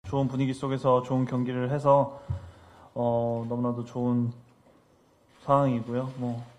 좋은 분위기 속에서 좋은 경기를 해서 너무나도 좋은 상황이고요.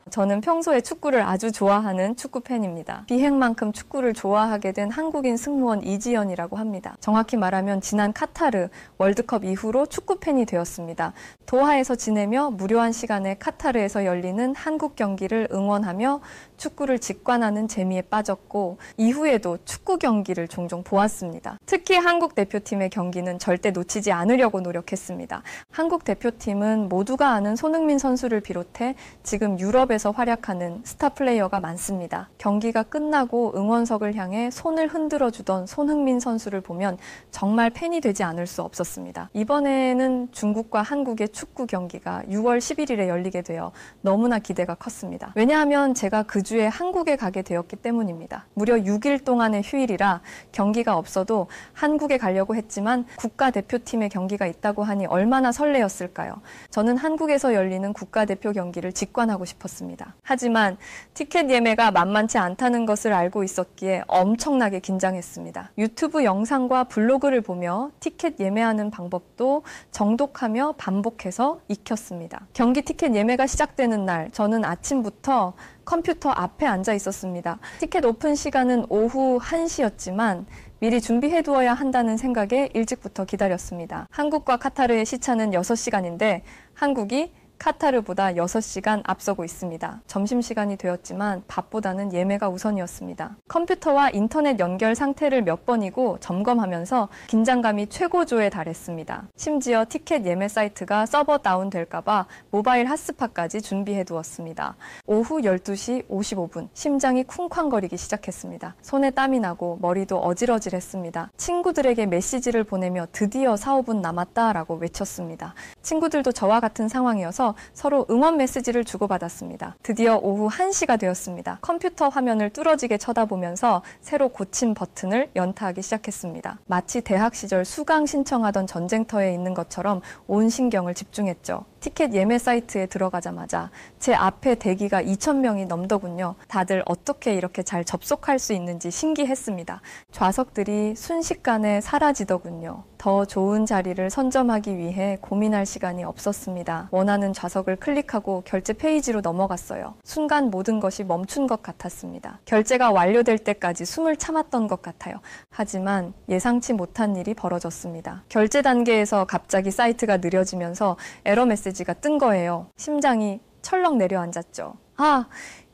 저는 평소에 축구를 아주 좋아하는 축구 팬입니다. 비행만큼 축구를 좋아하게 된 한국인 승무원 이지연이라고 합니다. 정확히 말하면 지난 카타르 월드컵 이후로 축구 팬이 되었습니다. 도하에서 지내며 무료한 시간에 카타르에서 열리는 한국 경기를 응원하며 축구를 직관하는 재미에 빠졌고 이후에도 축구 경기를 종종 보았습니다. 특히 한국 대표팀의 경기는 절대 놓치지 않으려고 노력했습니다. 한국 대표팀은 모두가 아는 손흥민 선수를 비롯해 지금 유럽에서 활약하는 스타 플레이어가 많습니다. 경기가 끝나고 응원석을 향해 손을 흔들어 주던 손흥민 선수를 보면 정말 팬이 되지 않을 수 없었습니다. 이번에는 중국과 한국의 축구 경기가 6월 11일에 열리게 되어 너무나 기대가 컸습니다. 왜냐하면 제가 그 주에 한국에 가게 되었기 때문입니다. 무려 6일 동안의 휴일이라 경기가 없어도 한국에 가려고 했지만 국가대표팀의 경기가 있다고 하니 얼마나 설레었을까요? 저는 한국에서 열리는 국가대표 경기를 직관하고 싶었습니다. 하지만 티켓 예매가 만만치 않다는 것을 알고 있었기에 엄청나게 긴장했습니다. 유튜브 영상과 블로그를 보며 티켓 예매하는 방법도 정독하며 반복해서 익혔습니다. 경기 티켓 예매가 시작되는 날 저는 아침부터 컴퓨터 앞에 앉아 있었습니다. 티켓 오픈 시간은 오후 1시였지만 미리 준비해두어야 한다는 생각에 일찍부터 기다렸습니다. 한국과 카타르의 시차는 6시간인데 한국이 카타르보다 6시간 앞서고 있습니다. 점심시간이 되었지만 밥보다는 예매가 우선이었습니다. 컴퓨터와 인터넷 연결 상태를 몇 번이고 점검하면서 긴장감이 최고조에 달했습니다. 심지어 티켓 예매 사이트가 서버 다운될까봐 모바일 핫스팟까지 준비해두었습니다. 오후 12시 55분 심장이 쿵쾅거리기 시작했습니다. 손에 땀이 나고 머리도 어질어질했습니다. 친구들에게 메시지를 보내며 드디어 4~5분 남았다라고 외쳤습니다. 친구들도 저와 같은 상황이어서 서로 응원 메시지를 주고받았습니다. 드디어 오후 1시가 되었습니다. 컴퓨터 화면을 뚫어지게 쳐다보면서 새로 고친 버튼을 연타하기 시작했습니다. 마치 대학 시절 수강 신청하던 전쟁터에 있는 것처럼 온 신경을 집중했죠. 티켓 예매 사이트에 들어가자마자 제 앞에 대기가 2,000명이 넘더군요. 다들 어떻게 이렇게 잘 접속할 수 있는지 신기했습니다. 좌석들이 순식간에 사라지더군요. 더 좋은 자리를 선점하기 위해 고민할 시간이 없었습니다. 원하는 좌석을 클릭하고 결제 페이지로 넘어갔어요. 순간 모든 것이 멈춘 것 같았습니다. 결제가 완료될 때까지 숨을 참았던 것 같아요. 하지만 예상치 못한 일이 벌어졌습니다. 결제 단계에서 갑자기 사이트가 느려지면서 에러 메시지가 뜬 거예요. 심장이 철렁 내려앉았죠.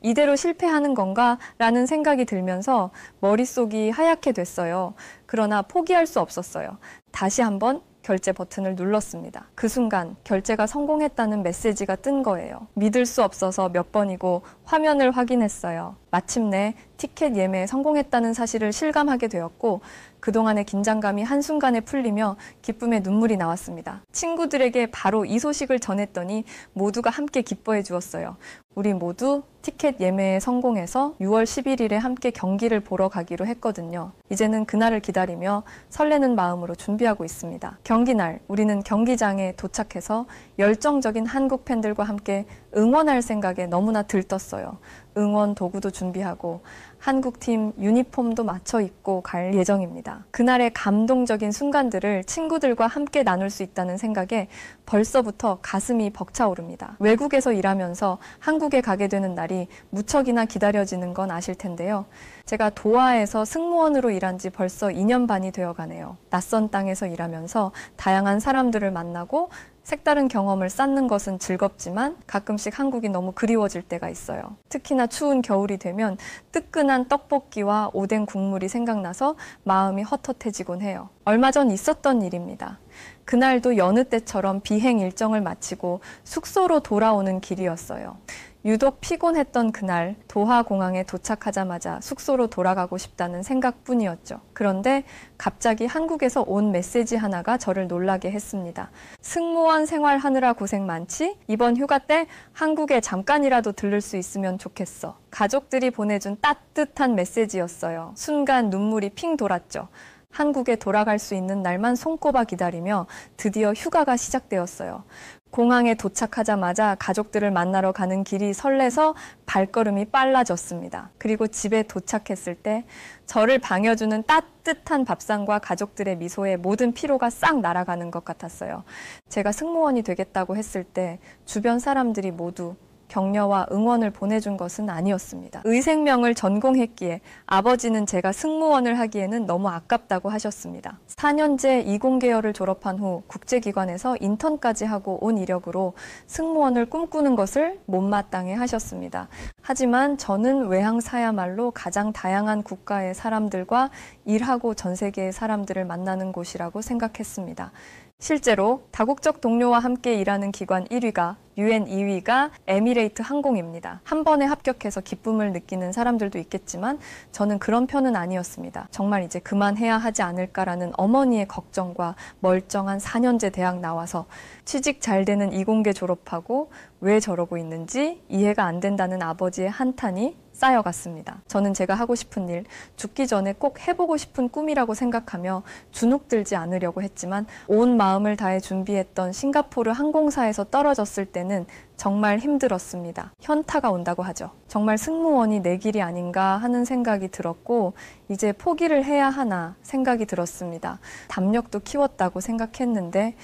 이대로 실패하는 건가? 라는 생각이 들면서 머릿속이 하얗게 됐어요. 그러나 포기할 수 없었어요. 다시 한번 결제 버튼을 눌렀습니다. 그 순간 결제가 성공했다는 메시지가 뜬 거예요. 믿을 수 없어서 몇 번이고 화면을 확인했어요. 마침내 티켓 예매에 성공했다는 사실을 실감하게 되었고 그동안의 긴장감이 한순간에 풀리며 기쁨의 눈물이 나왔습니다. 친구들에게 바로 이 소식을 전했더니 모두가 함께 기뻐해 주었어요. 우리 모두 티켓 예매에 성공해서 6월 11일에 함께 경기를 보러 가기로 했거든요. 이제는 그날을 기다리며 설레는 마음으로 준비하고 있습니다. 경기날 우리는 경기장에 도착해서 열정적인 한국 팬들과 함께 응원할 생각에 너무나 들떴어요. 응원 도구도 준비하고 한국팀 유니폼도 맞춰 입고 갈 예정입니다. 그날의 감동적인 순간들을 친구들과 함께 나눌 수 있다는 생각에 벌써부터 가슴이 벅차오릅니다. 외국에서 일하면서 한국에 가게 되는 날이 무척이나 기다려지는 건 아실 텐데요. 제가 도하에서 승무원으로 일한 지 벌써 2년 반이 되어 가네요. 낯선 땅에서 일하면서 다양한 사람들을 만나고 색다른 경험을 쌓는 것은 즐겁지만 가끔씩 한국이 너무 그리워질 때가 있어요. 특히나 추운 겨울이 되면 뜨끈한 떡볶이와 오뎅 국물이 생각나서 마음이 헛헛해지곤 해요. 얼마 전 있었던 일입니다. 그날도 여느 때처럼 비행 일정을 마치고 숙소로 돌아오는 길이었어요. 유독 피곤했던 그날 도하 공항에 도착하자마자 숙소로 돌아가고 싶다는 생각뿐이었죠. 그런데 갑자기 한국에서 온 메시지 하나가 저를 놀라게 했습니다. 승무원 생활하느라 고생 많지? 이번 휴가 때 한국에 잠깐이라도 들를 수 있으면 좋겠어. 가족들이 보내준 따뜻한 메시지였어요. 순간 눈물이 핑 돌았죠. 한국에 돌아갈 수 있는 날만 손꼽아 기다리며 드디어 휴가가 시작되었어요. 공항에 도착하자마자 가족들을 만나러 가는 길이 설레서 발걸음이 빨라졌습니다. 그리고 집에 도착했을 때 저를 반겨주는 따뜻한 밥상과 가족들의 미소에 모든 피로가 싹 날아가는 것 같았어요. 제가 승무원이 되겠다고 했을 때 주변 사람들이 모두 격려와 응원을 보내준 것은 아니었습니다. 의생명을 전공했기에 아버지는 제가 승무원을 하기에는 너무 아깝다고 하셨습니다. 4년제 이공계열을 졸업한 후 국제기관에서 인턴까지 하고 온 이력으로 승무원을 꿈꾸는 것을 못마땅해 하셨습니다. 하지만 저는 외항사야말로 가장 다양한 국가의 사람들과 일하고 전 세계의 사람들을 만나는 곳이라고 생각했습니다. 실제로 다국적 동료와 함께 일하는 기관 1위가 UN 2위가 에미레이트 항공입니다. 한 번에 합격해서 기쁨을 느끼는 사람들도 있겠지만 저는 그런 편은 아니었습니다. 정말 이제 그만해야 하지 않을까라는 어머니의 걱정과 멀쩡한 4년제 대학 나와서 취직 잘 되는 이공계 졸업하고 왜 저러고 있는지 이해가 안 된다는 아버지의 한탄이 쌓여갔습니다. 저는 제가 하고 싶은 일, 죽기 전에 꼭 해보고 싶은 꿈이라고 생각하며 주눅들지 않으려고 했지만 온 마음을 다해 준비했던 싱가포르 항공사에서 떨어졌을 때는 정말 힘들었습니다. 현타가 온다고 하죠. 정말 승무원이 내 길이 아닌가 하는 생각이 들었고 이제 포기를 해야 하나 생각이 들었습니다. 담력도 키웠다고 생각했는데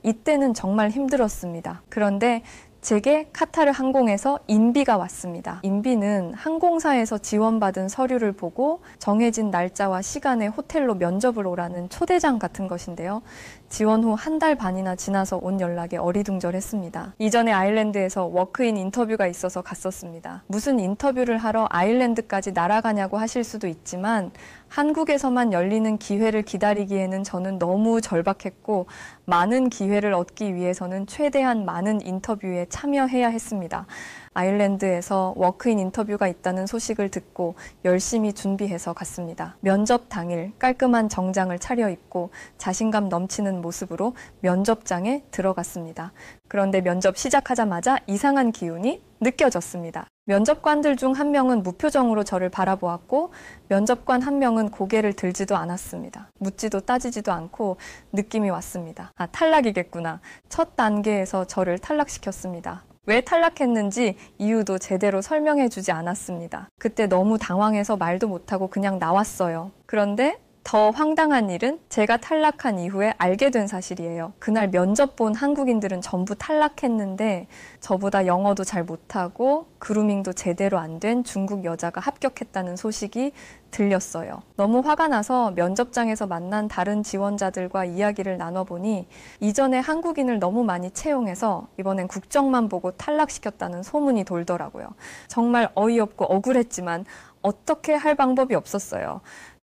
이때는 정말 힘들었습니다. 그런데 제게 카타르 항공에서 인비가 왔습니다. 인비는 항공사에서 지원받은 서류를 보고 정해진 날짜와 시간에 호텔로 면접을 오라는 초대장 같은 것인데요. 지원 후 한 달 반이나 지나서 온 연락에 어리둥절했습니다. 이전에 아일랜드에서 워크인 인터뷰가 있어서 갔었습니다. 무슨 인터뷰를 하러 아일랜드까지 날아가냐고 하실 수도 있지만 한국에서만 열리는 기회를 기다리기에는 저는 너무 절박했고 많은 기회를 얻기 위해서는 최대한 많은 인터뷰에 참여해야 했습니다. 아일랜드에서 워크인 인터뷰가 있다는 소식을 듣고 열심히 준비해서 갔습니다. 면접 당일 깔끔한 정장을 차려입고 자신감 넘치는 모습으로 면접장에 들어갔습니다. 그런데 면접 시작하자마자 이상한 기운이 느껴졌습니다. 면접관들 중 한 명은 무표정으로 저를 바라보았고 면접관 한 명은 고개를 들지도 않았습니다. 묻지도 따지지도 않고 느낌이 왔습니다. 아, 탈락이겠구나. 첫 단계에서 저를 탈락시켰습니다. 왜 탈락했는지 이유도 제대로 설명해 주지 않았습니다. 그때 너무 당황해서 말도 못하고 그냥 나왔어요. 그런데 더 황당한 일은 제가 탈락한 이후에 알게 된 사실이에요. 그날 면접 본 한국인들은 전부 탈락했는데 저보다 영어도 잘 못하고 그루밍도 제대로 안 된 중국 여자가 합격했다는 소식이 들렸어요. 너무 화가 나서 면접장에서 만난 다른 지원자들과 이야기를 나눠보니 이전에 한국인을 너무 많이 채용해서 이번엔 국적만 보고 탈락시켰다는 소문이 돌더라고요. 정말 어이없고 억울했지만 어떻게 할 방법이 없었어요.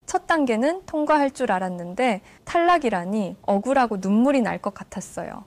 첫 단계는 통과할 줄 알았는데 탈락이라니 억울하고 눈물이 날 것 같았어요.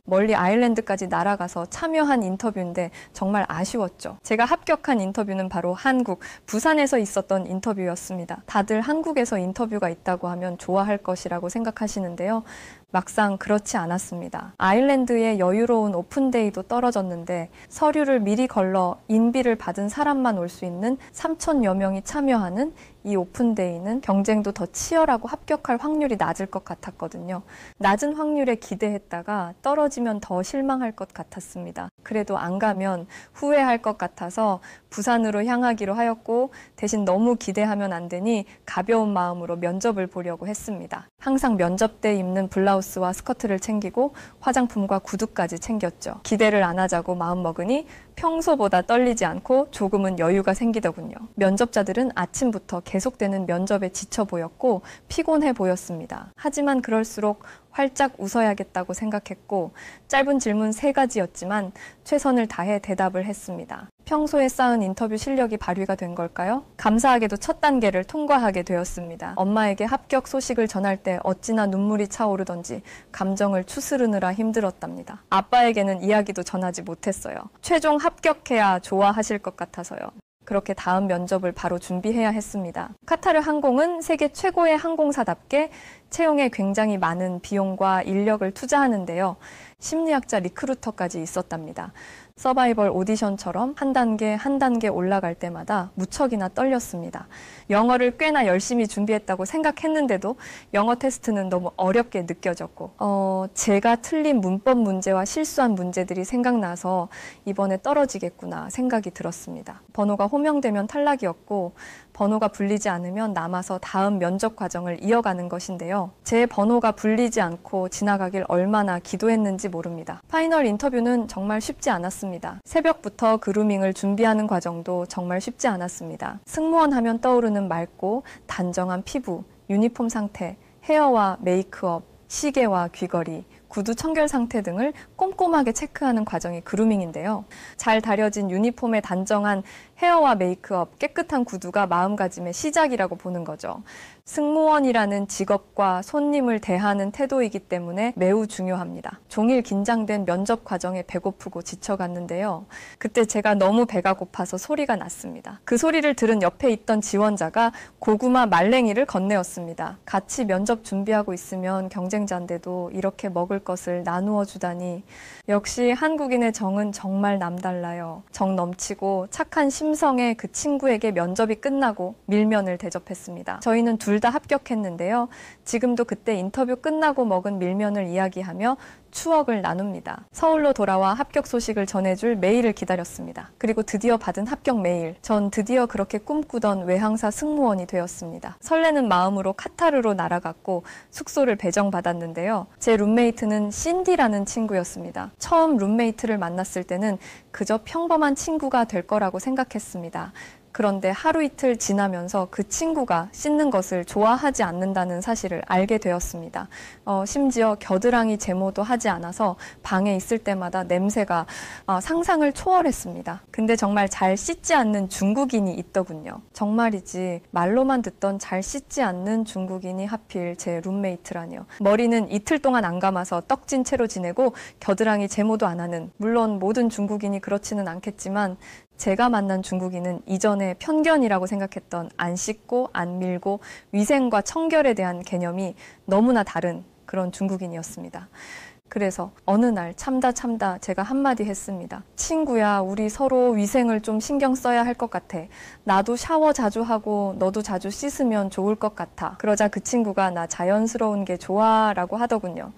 멀리 아일랜드까지 날아가서 참여한 인터뷰인데 정말 아쉬웠죠. 제가 합격한 인터뷰는 바로 한국, 부산에서 있었던 인터뷰였습니다. 다들 한국에서 인터뷰가 있다고 하면 좋아할 것이라고 생각하시는데요. 막상 그렇지 않았습니다. 아일랜드의 여유로운 오픈데이도 떨어졌는데 서류를 미리 걸러 인비를 받은 사람만 올 수 있는 3,000여 명이 참여하는 이 오픈데이는 경쟁도 더 치열하고 합격할 확률이 낮을 것 같았거든요. 낮은 확률에 기대했다가 떨어지면 더 실망할 것 같았습니다. 그래도 안 가면 후회할 것 같아서 부산으로 향하기로 하였고 대신 너무 기대하면 안 되니 가벼운 마음으로 면접을 보려고 했습니다. 항상 면접 때 입는 블라우스와 스커트를 챙기고 화장품과 구두까지 챙겼죠. 기대를 안 하자고 마음먹으니 평소보다 떨리지 않고 조금은 여유가 생기더군요. 면접자들은 아침부터 계속되는 면접에 지쳐 보였고 피곤해 보였습니다. 하지만 그럴수록 활짝 웃어야겠다고 생각했고 짧은 질문 3가지였지만 최선을 다해 대답을 했습니다. 평소에 쌓은 인터뷰 실력이 발휘가 된 걸까요? 감사하게도 첫 단계를 통과하게 되었습니다. 엄마에게 합격 소식을 전할 때 어찌나 눈물이 차오르던지 감정을 추스르느라 힘들었답니다. 아빠에게는 이야기도 전하지 못했어요. 최종 합격해야 좋아하실 것 같아서요. 그렇게 다음 면접을 바로 준비해야 했습니다. 카타르 항공은 세계 최고의 항공사답게 채용에 굉장히 많은 비용과 인력을 투자하는데요. 심리학자 리크루터까지 있었답니다. 서바이벌 오디션처럼 한 단계 한 단계 올라갈 때마다 무척이나 떨렸습니다. 영어를 꽤나 열심히 준비했다고 생각했는데도 영어 테스트는 너무 어렵게 느껴졌고 제가 틀린 문법 문제와 실수한 문제들이 생각나서 이번에 떨어지겠구나 생각이 들었습니다. 번호가 호명되면 탈락이었고 번호가 불리지 않으면 남아서 다음 면접 과정을 이어가는 것인데요. 제 번호가 불리지 않고 지나가길 얼마나 기도했는지 모릅니다. 파이널 인터뷰는 정말 쉽지 않았습니다. 새벽부터 그루밍을 준비하는 과정도 정말 쉽지 않았습니다. 승무원 하면 떠오르는 맑고 단정한 피부, 유니폼 상태, 헤어와 메이크업, 시계와 귀걸이, 구두 청결 상태 등을 꼼꼼하게 체크하는 과정이 그루밍인데요. 잘 다려진 유니폼에 단정한 헤어와 메이크업, 깨끗한 구두가 마음가짐의 시작이라고 보는 거죠. 승무원이라는 직업과 손님을 대하는 태도이기 때문에 매우 중요합니다. 종일 긴장된 면접 과정에 배고프고 지쳐갔는데요. 그때 제가 너무 배가 고파서 소리가 났습니다. 그 소리를 들은 옆에 있던 지원자가 고구마 말랭이를 건네었습니다. 같이 면접 준비하고 있으면 경쟁자인데도 이렇게 먹을 것을 나누어 주다니 역시 한국인의 정은 정말 남달라요. 정 넘치고 착한 심성의 그 친구에게 면접이 끝나고 밀면을 대접했습니다. 저희는 둘 다 합격했는데요. 지금도 그때 인터뷰 끝나고 먹은 밀면을 이야기하며 추억을 나눕니다. 서울로 돌아와 합격 소식을 전해줄 메일을 기다렸습니다. 그리고 드디어 받은 합격 메일. 전 드디어 그렇게 꿈꾸던 외항사 승무원이 되었습니다. 설레는 마음으로 카타르로 날아갔고 숙소를 배정받았는데요. 제 룸메이트는 신디라는 친구였습니다. 처음 룸메이트를 만났을 때는 그저 평범한 친구가 될 거라고 생각했습니다. 그런데 하루 이틀 지나면서 그 친구가 씻는 것을 좋아하지 않는다는 사실을 알게 되었습니다. 심지어 겨드랑이 제모도 하지 않아서 방에 있을 때마다 냄새가 상상을 초월했습니다. 근데 정말 잘 씻지 않는 중국인이 있더군요. 정말이지 말로만 듣던 잘 씻지 않는 중국인이 하필 제 룸메이트라니요. 머리는 이틀 동안 안 감아서 떡진 채로 지내고 겨드랑이 제모도 안 하는, 물론 모든 중국인이 그렇지는 않겠지만 제가 만난 중국인은 이전에 편견이라고 생각했던 안 씻고 안 밀고 위생과 청결에 대한 개념이 너무나 다른 그런 중국인이었습니다. 그래서 어느 날 참다 제가 한마디 했습니다. 친구야, 우리 서로 위생을 좀 신경 써야 할 것 같아. 나도 샤워 자주 하고 너도 자주 씻으면 좋을 것 같아. 그러자 그 친구가 나 자연스러운 게 좋아 라고 하더군요.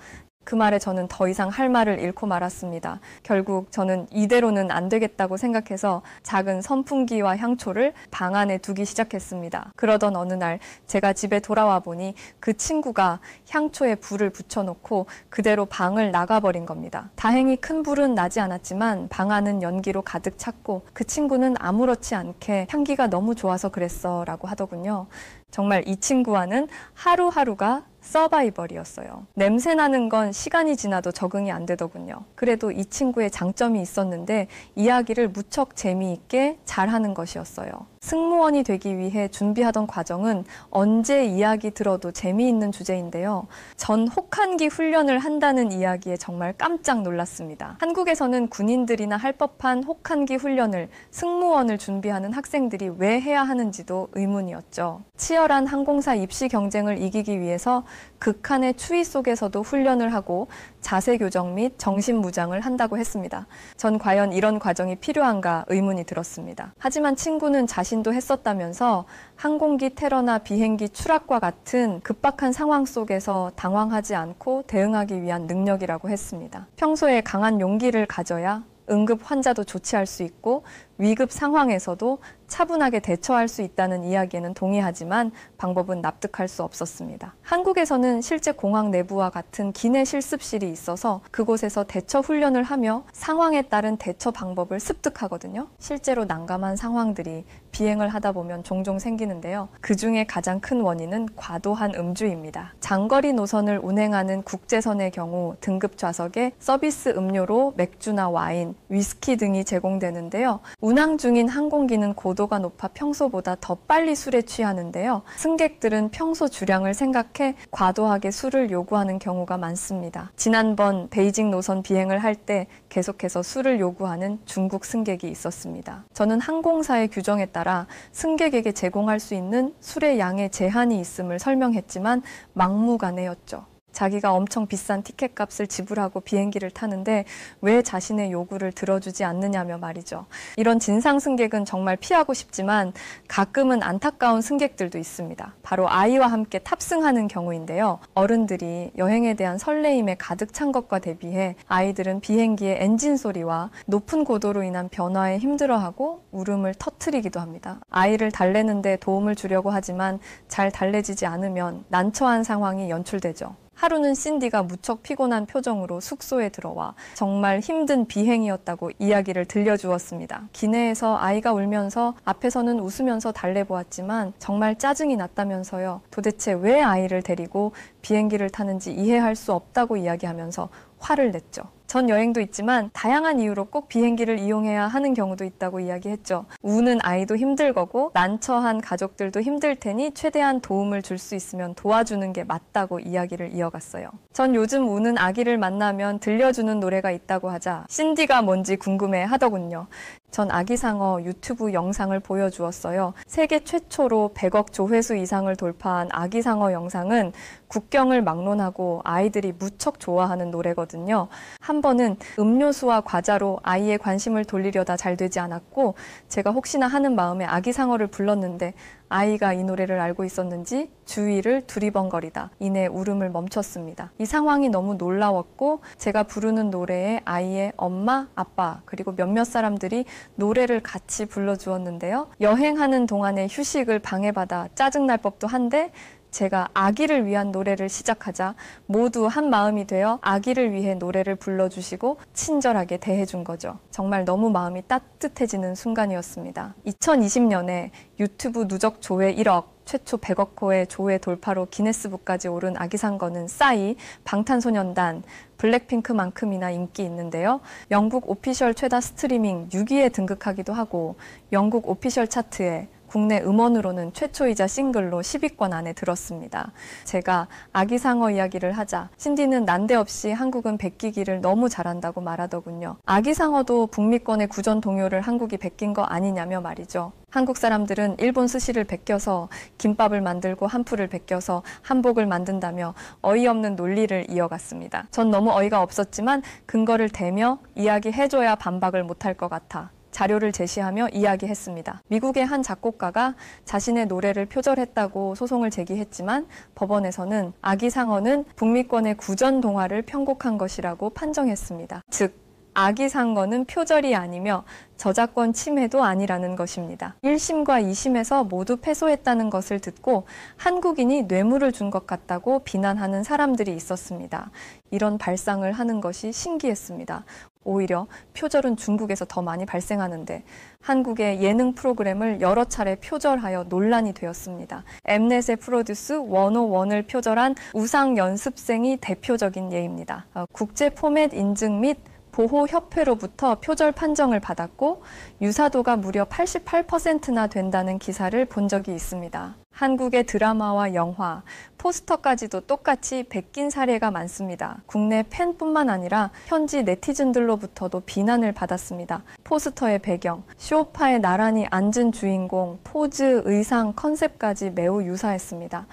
그 말에 저는 더 이상 할 말을 잃고 말았습니다. 결국 저는 이대로는 안 되겠다고 생각해서 작은 선풍기와 향초를 방 안에 두기 시작했습니다. 그러던 어느 날 제가 집에 돌아와 보니 그 친구가 향초에 불을 붙여놓고 그대로 방을 나가버린 겁니다. 다행히 큰 불은 나지 않았지만 방 안은 연기로 가득 찼고 그 친구는 아무렇지 않게 향기가 너무 좋아서 그랬어 라고 하더군요. 정말 이 친구와는 하루하루가 서바이벌이었어요. 냄새 나는 건 시간이 지나도 적응이 안 되더군요. 그래도 이 친구의 장점이 있었는데 이야기를 무척 재미있게 잘하는 것이었어요. 승무원이 되기 위해 준비하던 과정은 언제 이야기 들어도 재미있는 주제인데요. 전 혹한기 훈련을 한다는 이야기에 정말 깜짝 놀랐습니다. 한국에서는 군인들이나 할 법한 혹한기 훈련을 승무원을 준비하는 학생들이 왜 해야 하는지도 의문이었죠. 치열한 항공사 입시 경쟁을 이기기 위해서 극한의 추위 속에서도 훈련을 하고 자세 교정 및 정신 무장을 한다고 했습니다. 전 과연 이런 과정이 필요한가 의문이 들었습니다. 하지만 친구는 자신도 했었다면서 항공기 테러나 비행기 추락과 같은 급박한 상황 속에서 당황하지 않고 대응하기 위한 능력이라고 했습니다. 평소에 강한 용기를 가져야 응급 환자도 조치할 수 있고 위급 상황에서도 차분하게 대처할 수 있다는 이야기에는 동의하지만 방법은 납득할 수 없었습니다. 한국에서는 실제 공항 내부와 같은 기내 실습실이 있어서 그곳에서 대처 훈련을 하며 상황에 따른 대처 방법을 습득하거든요. 실제로 난감한 상황들이 비행을 하다 보면 종종 생기는데요. 그중에 가장 큰 원인은 과도한 음주입니다. 장거리 노선을 운행하는 국제선의 경우 등급 좌석에 서비스 음료로 맥주나 와인, 위스키 등이 제공되는데요. 운항 중인 항공기는 고도가 높아 평소보다 더 빨리 술에 취하는데요. 승객들은 평소 주량을 생각해 과도하게 술을 요구하는 경우가 많습니다. 지난번 베이징 노선 비행을 할 때 계속해서 술을 요구하는 중국 승객이 있었습니다. 저는 항공사의 규정에 따라 승객에게 제공할 수 있는 술의 양에 제한이 있음을 설명했지만 막무가내였죠. 자기가 엄청 비싼 티켓값을 지불하고 비행기를 타는데 왜 자신의 요구를 들어주지 않느냐며 말이죠. 이런 진상 승객은 정말 피하고 싶지만 가끔은 안타까운 승객들도 있습니다. 바로 아이와 함께 탑승하는 경우인데요. 어른들이 여행에 대한 설레임에 가득 찬 것과 대비해 아이들은 비행기의 엔진 소리와 높은 고도로 인한 변화에 힘들어하고 울음을 터뜨리기도 합니다. 아이를 달래는 데 도움을 주려고 하지만 잘 달래지지 않으면 난처한 상황이 연출되죠. 하루는 신디가 무척 피곤한 표정으로 숙소에 들어와 정말 힘든 비행이었다고 이야기를 들려주었습니다. 기내에서 아이가 울면서 앞에서는 웃으면서 달래보았지만 정말 짜증이 났다면서요. 도대체 왜 아이를 데리고 비행기를 타는지 이해할 수 없다고 이야기하면서 화를 냈죠. 전 여행도 있지만 다양한 이유로 꼭 비행기를 이용해야 하는 경우도 있다고 이야기했죠. 우는 아이도 힘들 거고 난처한 가족들도 힘들 테니 최대한 도움을 줄 수 있으면 도와주는 게 맞다고 이야기를 이어갔어요. 전 요즘 우는 아기를 만나면 들려주는 노래가 있다고 하자 신디가 뭔지 궁금해 하더군요. 전 아기상어 유튜브 영상을 보여주었어요. 세계 최초로 100억 조회수 이상을 돌파한 아기상어 영상은 국경을 막론하고 아이들이 무척 좋아하는 노래거든요. 한 번은 음료수와 과자로 아이의 관심을 돌리려다 잘 되지 않았고 제가 혹시나 하는 마음에 아기상어를 불렀는데 아이가 이 노래를 알고 있었는지 주위를 두리번거리다 이내 울음을 멈췄습니다. 이 상황이 너무 놀라웠고 제가 부르는 노래에 아이의 엄마, 아빠 그리고 몇몇 사람들이 노래를 같이 불러주었는데요. 여행하는 동안에 휴식을 방해받아 짜증날 법도 한데 제가 아기를 위한 노래를 시작하자 모두 한 마음이 되어 아기를 위해 노래를 불러주시고 친절하게 대해준 거죠. 정말 너무 마음이 따뜻해지는 순간이었습니다. 2020년에 유튜브 누적 조회 1억, 최초 100억 호의 조회 돌파로 기네스북까지 오른 아기상어는 싸이, 방탄소년단, 블랙핑크만큼이나 인기 있는데요. 영국 오피셜 최다 스트리밍 6위에 등극하기도 하고 영국 오피셜 차트에 국내 음원으로는 최초이자 싱글로 10위권 안에 들었습니다. 제가 아기상어 이야기를 하자 신디는 난데없이 한국은 베끼기를 너무 잘한다고 말하더군요. 아기상어도 북미권의 구전 동요를 한국이 베낀 거 아니냐며 말이죠. 한국 사람들은 일본 스시를 베껴서 김밥을 만들고 한풀을 베껴서 한복을 만든다며 어이없는 논리를 이어갔습니다. 전 너무 어이가 없었지만 근거를 대며 이야기해줘야 반박을 못할 것 같아 자료를 제시하며 이야기했습니다. 미국의 한 작곡가가 자신의 노래를 표절했다고 소송을 제기했지만 법원에서는 아기상어는 북미권의 구전 동화를 편곡한 것이라고 판정했습니다. 즉 아기상어는 표절이 아니며 저작권 침해도 아니라는 것입니다. 1심과 2심에서 모두 패소했다는 것을 듣고 한국인이 뇌물을 준 것 같다고 비난하는 사람들이 있었습니다. 이런 발상을 하는 것이 신기했습니다. 오히려 표절은 중국에서 더 많이 발생하는데 한국의 예능 프로그램을 여러 차례 표절하여 논란이 되었습니다. 엠넷의 프로듀스 101을 표절한 우상 연습생이 대표적인 예입니다. 국제 포맷 인증 및 보호협회로부터 표절 판정을 받았고 유사도가 무려 88%나 된다는 기사를 본 적이 있습니다. 한국의 드라마와 영화, 포스터까지도 똑같이 베낀 사례가 많습니다. 국내 팬뿐만 아니라 현지 네티즌들로부터도 비난을 받았습니다. 포스터의 배경, 쇼파에 나란히 앉은 주인공, 포즈, 의상, 컨셉까지 매우 유사했습니다.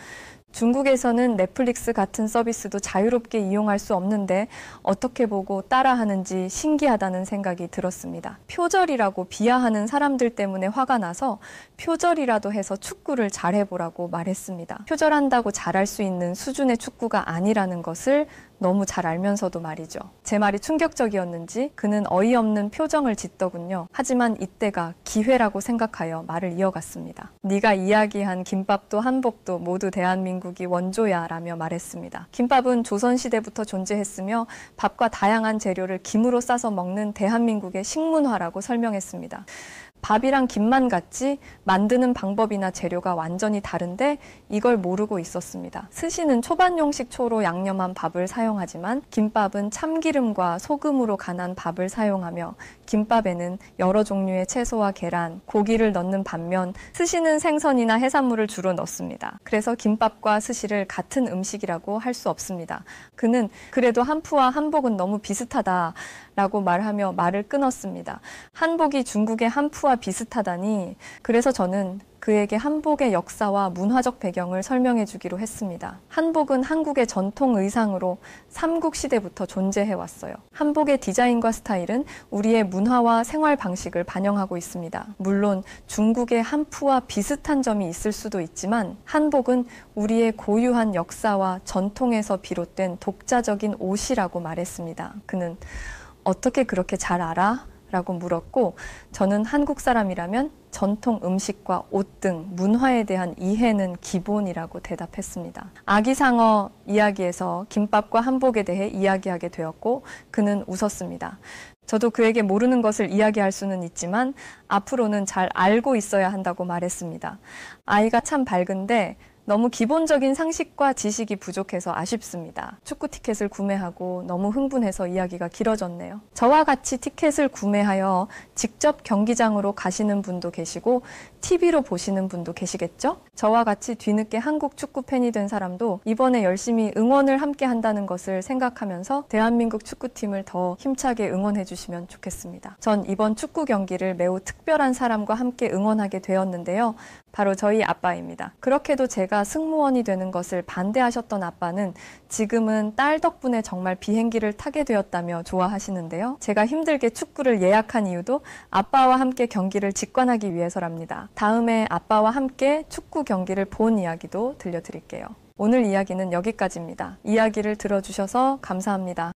중국에서는 넷플릭스 같은 서비스도 자유롭게 이용할 수 없는데 어떻게 보고 따라하는지 신기하다는 생각이 들었습니다. 표절이라고 비하하는 사람들 때문에 화가 나서 표절이라도 해서 축구를 잘해보라고 말했습니다. 표절한다고 잘할 수 있는 수준의 축구가 아니라는 것을 너무 잘 알면서도 말이죠. 제 말이 충격적이었는지 그는 어이없는 표정을 짓더군요. 하지만 이때가 기회라고 생각하여 말을 이어갔습니다. 네가 이야기한 김밥도 한복도 모두 대한민국이 원조야 라며 말했습니다. 김밥은 조선시대부터 존재했으며 밥과 다양한 재료를 김으로 싸서 먹는 대한민국의 식문화라고 설명했습니다. 밥이랑 김만 같지 만드는 방법이나 재료가 완전히 다른데 이걸 모르고 있었습니다. 스시는 초반용 식초로 양념한 밥을 사용하지만 김밥은 참기름과 소금으로 간한 밥을 사용하며 김밥에는 여러 종류의 채소와 계란, 고기를 넣는 반면 스시는 생선이나 해산물을 주로 넣습니다. 그래서 김밥과 스시를 같은 음식이라고 할 수 없습니다. 그는 그래도 한푸와 한복은 너무 비슷하다라고 말하며 말을 끊었습니다. 한복이 중국의 한푸와 비슷하다니. 그래서 저는 그에게 한복의 역사와 문화적 배경을 설명해 주기로 했습니다. 한복은 한국의 전통 의상으로 삼국시대부터 존재해 왔어요. 한복의 디자인과 스타일은 우리의 문화와 생활 방식을 반영하고 있습니다. 물론 중국의 한푸와 비슷한 점이 있을 수도 있지만 한복은 우리의 고유한 역사와 전통에서 비롯된 독자적인 옷이라고 말했습니다. 그는 어떻게 그렇게 잘 알아? 라고 물었고 저는 한국 사람이라면 전통 음식과 옷 등 문화에 대한 이해는 기본이라고 대답했습니다. 아기상어 이야기에서 김밥과 한복에 대해 이야기하게 되었고 그는 웃었습니다. 저도 그에게 모르는 것을 이야기할 수는 있지만 앞으로는 잘 알고 있어야 한다고 말했습니다. 아이가 참 밝은데 너무 기본적인 상식과 지식이 부족해서 아쉽습니다. 축구 티켓을 구매하고 너무 흥분해서 이야기가 길어졌네요. 저와 같이 티켓을 구매하여 직접 경기장으로 가시는 분도 계시고 TV로 보시는 분도 계시겠죠? 저와 같이 뒤늦게 한국 축구 팬이 된 사람도 이번에 열심히 응원을 함께 한다는 것을 생각하면서 대한민국 축구팀을 더 힘차게 응원해 주시면 좋겠습니다. 전 이번 축구 경기를 매우 특별한 사람과 함께 응원하게 되었는데요. 바로 저희 아빠입니다. 그렇게도 제가 승무원이 되는 것을 반대하셨던 아빠는 지금은 딸 덕분에 정말 비행기를 타게 되었다며 좋아하시는데요. 제가 힘들게 축구를 예약한 이유도 아빠와 함께 경기를 직관하기 위해서랍니다. 다음에 아빠와 함께 축구 경기를 본 이야기도 들려드릴게요. 오늘 이야기는 여기까지입니다. 이야기를 들어주셔서 감사합니다.